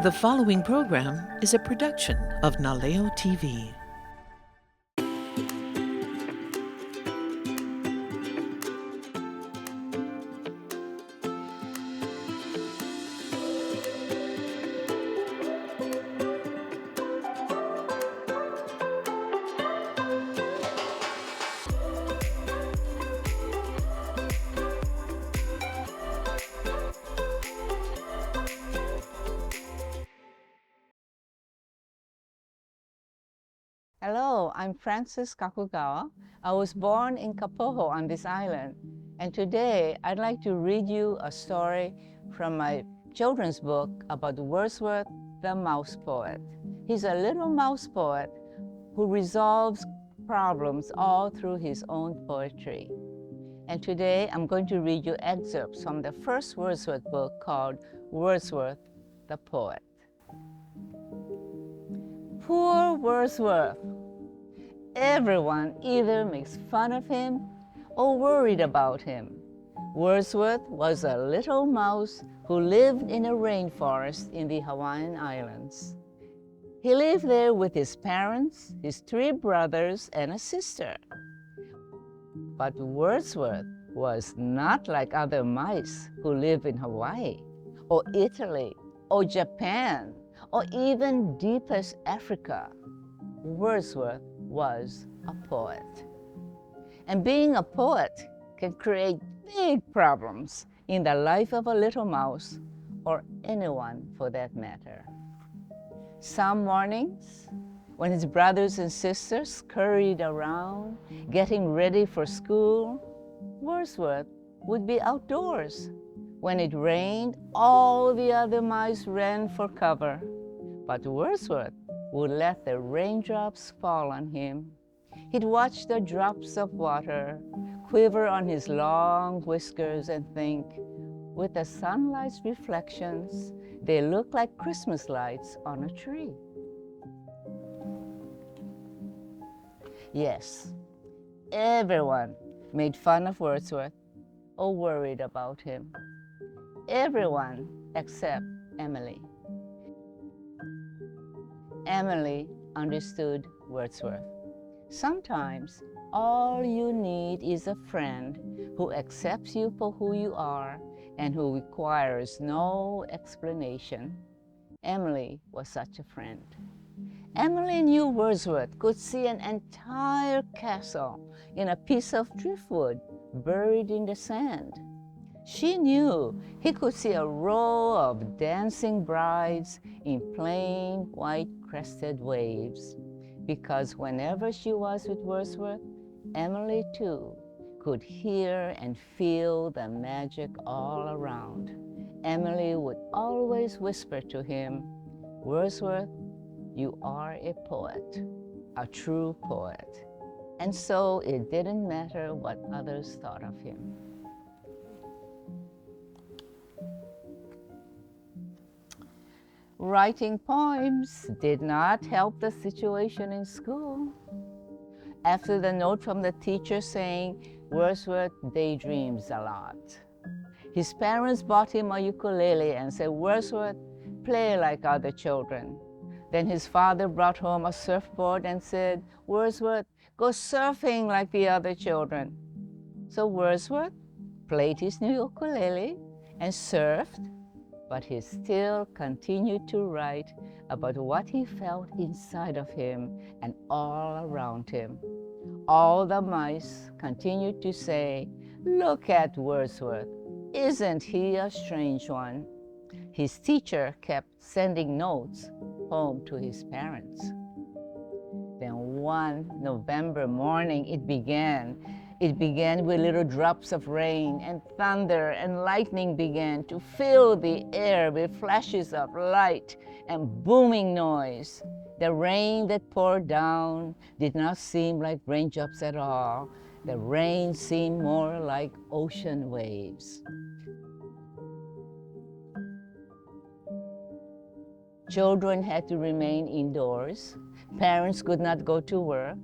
The following program is a production of Naleo TV. Hello, I'm Francis Kakugawa. I was born in Kapoho on this island, and today I'd like to read you a story from my children's book about Wordsworth the Mouse Poet. He's a little mouse poet who resolves problems all through his own poetry. And today I'm going to read you excerpts from the first Wordsworth book called Wordsworth the Poet. Poor Wordsworth! Everyone either makes fun of him or worried about him. Wordsworth was a little mouse who lived in a rainforest in the Hawaiian Islands. He lived there with his parents, his 3 brothers, and a sister. But Wordsworth was not like other mice who live in Hawaii, or Italy, or Japan, or even deepest Africa. Wordsworth was a poet. And being a poet can create big problems in the life of a little mouse, or anyone for that matter. Some mornings, when his brothers and sisters scurried around, getting ready for school, Wordsworth would be outdoors. When it rained, all the other mice ran for cover. But Wordsworth would let the raindrops fall on him. He'd watch the drops of water quiver on his long whiskers and think, with the sunlight's reflections, they look like Christmas lights on a tree. Yes, everyone made fun of Wordsworth or worried about him. Everyone except Emily. Emily understood Wordsworth. Sometimes all you need is a friend who accepts you for who you are and who requires no explanation. Emily was such a friend. Emily knew Wordsworth could see an entire castle in a piece of driftwood buried in the sand. She knew he could see a row of dancing brides in plain white crested waves, because whenever she was with Wordsworth, Emily too could hear and feel the magic all around. Emily would always whisper to him, "Wordsworth, you are a poet, a true poet." And so it didn't matter what others thought of him. Writing poems did not help the situation in school. After the note from the teacher saying Wordsworth daydreams a lot, his parents bought him a ukulele and said, "Wordsworth, play like other children." Then his father brought home a surfboard and said, "Wordsworth, go surfing like the other children." So Wordsworth played his new ukulele and surfed, but he still continued to write about what he felt inside of him and all around him. All the mice continued to say, "Look at Wordsworth. Isn't he a strange one?" His teacher kept sending notes home to his parents. Then one November morning it began. It began with little drops of rain, and thunder and lightning began to fill the air with flashes of light and booming noise. The rain that poured down did not seem like raindrops at all. The rain seemed more like ocean waves. Children had to remain indoors. Parents could not go to work.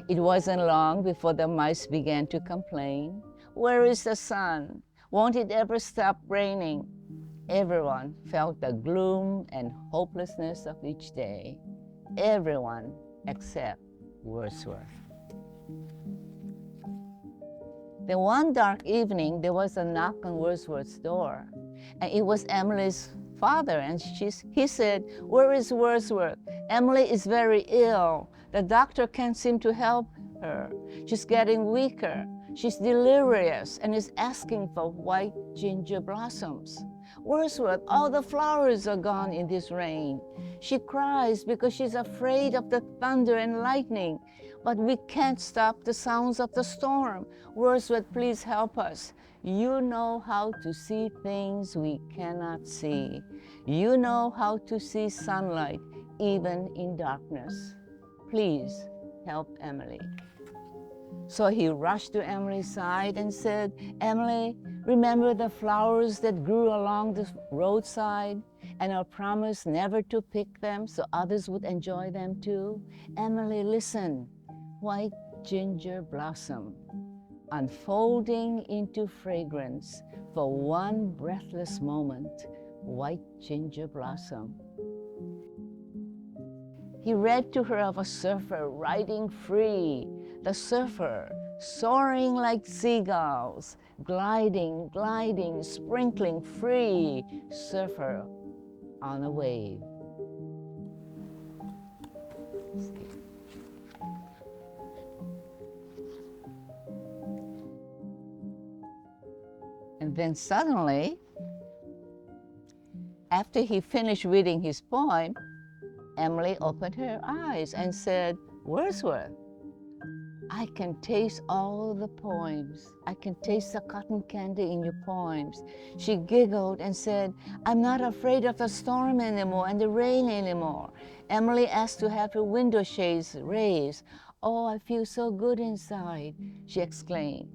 It wasn't long before the mice began to complain. "Where is the sun? Won't it ever stop raining?" Everyone felt the gloom and hopelessness of each day. Everyone except Wordsworth. Then one dark evening, there was a knock on Wordsworth's door, and it was Emily's father, and he said, "Where is Wordsworth? Emily is very ill. The doctor can't seem to help her. She's getting weaker. She's delirious and is asking for white ginger blossoms. Wordsworth, all the flowers are gone in this rain. She cries because she's afraid of the thunder and lightning. But we can't stop the sounds of the storm. Wordsworth, please help us. You know how to see things we cannot see. You know how to see sunlight even in darkness. Please help Emily." So he rushed to Emily's side and said, "Emily, remember the flowers that grew along the roadside and our promise never to pick them so others would enjoy them too? Emily, listen. White ginger blossom, unfolding into fragrance for one breathless moment, white ginger blossom." He read to her of a surfer riding free, the surfer soaring like seagulls, gliding, gliding, sprinkling free, surfer on a wave. And then suddenly, after he finished reading his poem, Emily opened her eyes and said, "Wordsworth, I can taste all the poems. I can taste the cotton candy in your poems." She giggled and said, "I'm not afraid of the storm anymore and the rain anymore." Emily asked to have her window shades raised. "Oh, I feel so good inside," she exclaimed.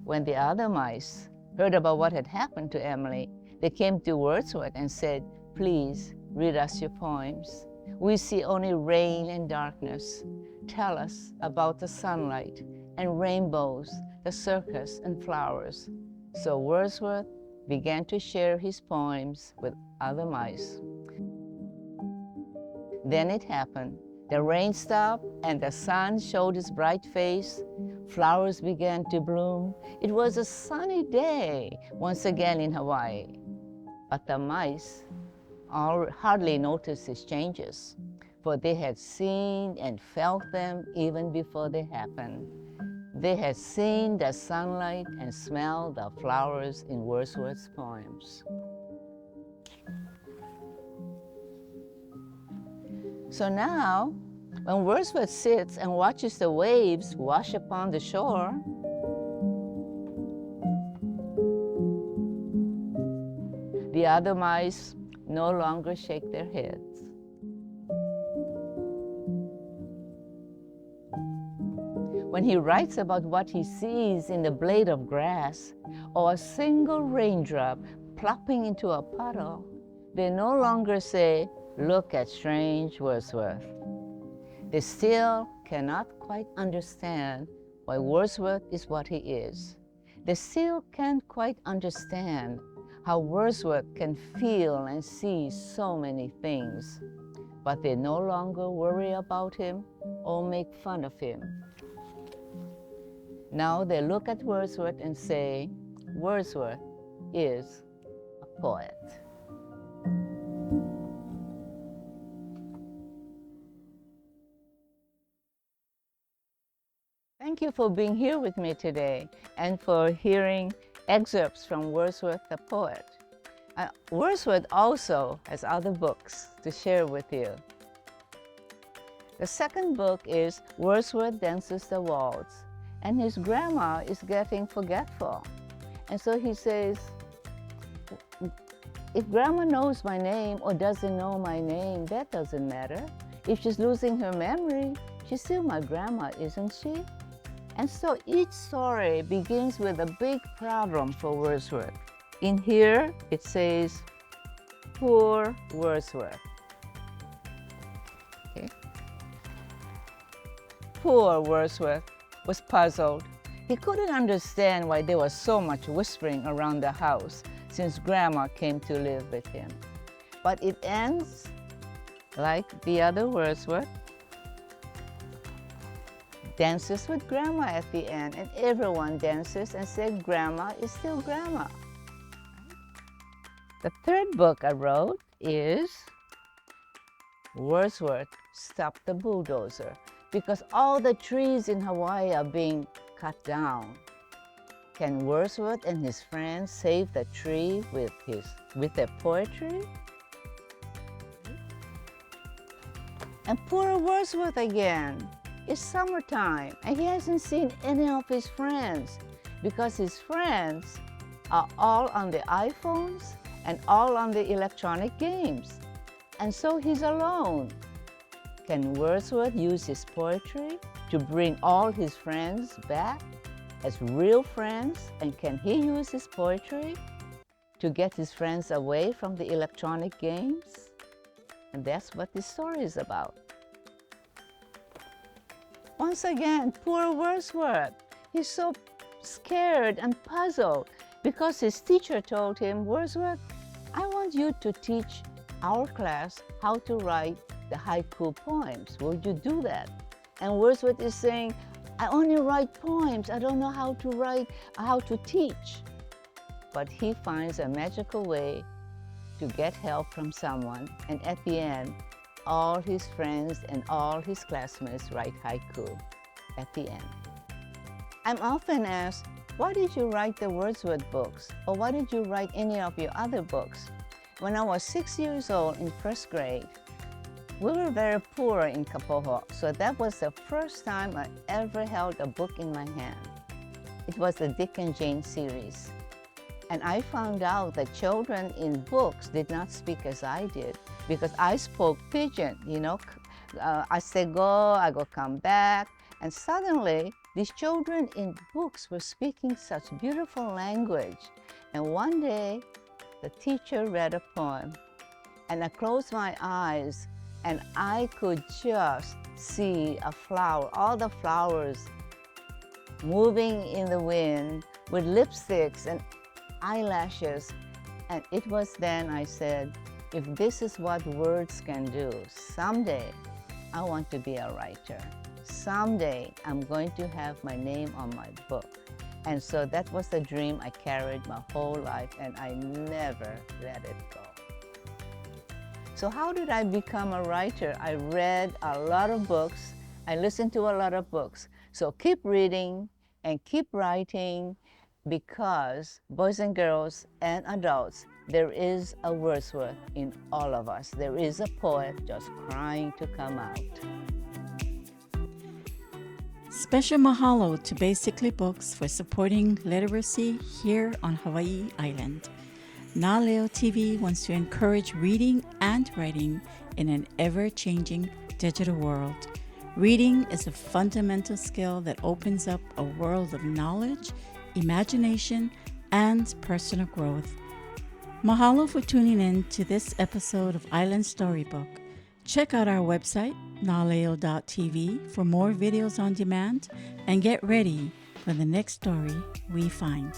When the other mice heard about what had happened to Emily, they came to Wordsworth and said, "Please read us your poems. We see only rain and darkness. Tell us about the sunlight and rainbows, the circus and flowers." So Wordsworth began to share his poems with other mice. Then it happened. The rain stopped and the sun showed his bright face. Flowers began to bloom. It was a sunny day once again in Hawaii. But the mice hardly noticed his changes, for they had seen and felt them even before they happened. They had seen the sunlight and smelled the flowers in Wordsworth's poems. So now, when Wordsworth sits and watches the waves wash upon the shore, the other mice no longer shake their heads. When he writes about what he sees in the blade of grass or a single raindrop plopping into a puddle, they no longer say, "Look at strange Wordsworth." They still cannot quite understand why Wordsworth is what he is. They still can't quite understand how Wordsworth can feel and see so many things. But they no longer worry about him or make fun of him. Now they look at Wordsworth and say, "Wordsworth is a poet." Thank you for being here with me today and for hearing excerpts from Wordsworth the Poet. Wordsworth also has other books to share with you. The second book is Wordsworth Dances the Waltz, and his grandma is getting forgetful. And so he says, "If grandma knows my name or doesn't know my name, that doesn't matter. If she's losing her memory, she's still my grandma, isn't she?" And so each story begins with a big problem for Wordsworth. In here, it says, "Poor Wordsworth." Okay. Poor Wordsworth was puzzled. He couldn't understand why there was so much whispering around the house since Grandma came to live with him. But it ends like the other Wordsworth. Dances with Grandma at the end, and everyone dances and said Grandma is still Grandma. The third book I wrote is Wordsworth Stop the Bulldozer, because all the trees in Hawaii are being cut down. Can Wordsworth and his friends save the tree with their poetry? And poor Wordsworth again. It's summertime and he hasn't seen any of his friends because his friends are all on the iPhones and all on the electronic games. And so he's alone. Can Wordsworth use his poetry to bring all his friends back as real friends? And can he use his poetry to get his friends away from the electronic games? And that's what this story is about. Once again, poor Wordsworth. He's so scared and puzzled because his teacher told him, Wordsworth, I want you to teach our class how to write the haiku poems. Would you do that? And Wordsworth is saying, I only write poems. I don't know how to teach. But he finds a magical way to get help from someone. And at the end, all his friends and all his classmates write haiku at the end. I'm often asked, why did you write the Wordsworth books? Or why did you write any of your other books? When I was 6 years old in first grade, we were very poor in Kapoho, so that was the first time I ever held a book in my hand. It was the Dick and Jane series. And I found out that children in books did not speak as I did because I spoke pidgin, I say go, I go come back. And suddenly, these children in books were speaking such beautiful language. And one day, the teacher read a poem and I closed my eyes and I could just see a flower, all the flowers moving in the wind with lipsticks and eyelashes. And it was then I said, if this is what words can do, someday I want to be a writer. Someday I'm going to have my name on my book. And so that was the dream I carried my whole life and I never let it go. So how did I become a writer? I read a lot of books. I listened to a lot of books. So keep reading and keep writing, because boys and girls and adults, there is a Wordsworth in all of us. There is a poet just crying to come out. Special mahalo to Basically Books for supporting literacy here on Hawaii Island. Naleo TV wants to encourage reading and writing in an ever-changing digital world. Reading is a fundamental skill that opens up a world of knowledge, imagination, and personal growth. Mahalo for tuning in to this episode of Island Storybook. Check out our website, naleo.tv, for more videos on demand, and get ready for the next story we find.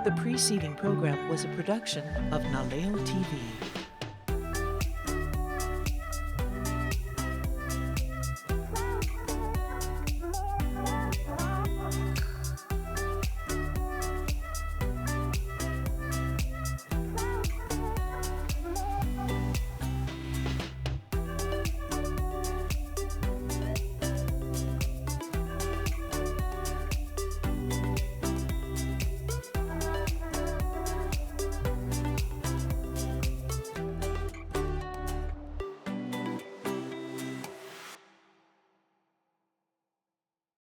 The preceding program was a production of Naleo TV.